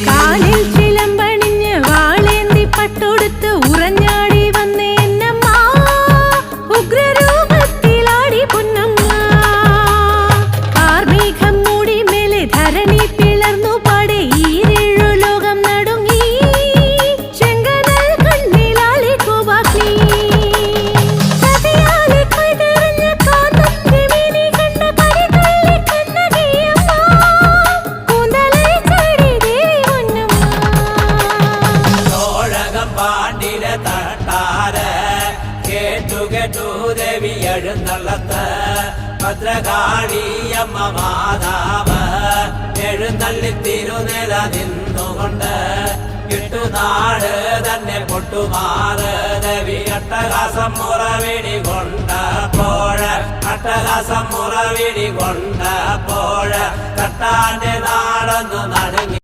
കാലിൽ ചിലമ്പണിഞ്ഞ് വാളേന്തി പട്ടൊടുത്ത് ഉറഞ്ഞാടി വന്നേ എന്നമ്മ ഉഗ്രരൂപത്തിലാടി പൊന്നമ്മ കാർമേഘം മൂടി മേലെ ധരണി പിളർന്നു പാടെ ഈരേഴു ലോകം നടുങ്ങി ചെങ്കനൽ കണ്ണിലാളി കോപാഗ്നി സതിയാലെ കൊയ്തെറിഞ്ഞ കാന്തന്റെ മേനി കണ്ട കരിതുള്ളി കണ്ണകിയമ്മ കൂന്തലേ ചാടി ദേവി പൊന്നമ്മ ചോഴകം പാണ്ടിര തട്ടാര കേട്ടു കേട്ടു ദേവി എഴുന്നള്ളത്ത് ഭദ്രകാളിയമ്മ മാതാവ് എഴുന്നള്ളി തിരുനില നിന്നുകൊണ്ട് കിട്ടുനാട് തന്നെ പൊട്ടുമാറ് ദേവി അട്ടഹാസം മുറവിടി കൊണ്ടപ്പോഴ് അട്ടഹാസം മുറവിടി കൊണ്ടപ്പോഴ് തട്ടാന്റെ നാടൊന്നു നടുങ്ങി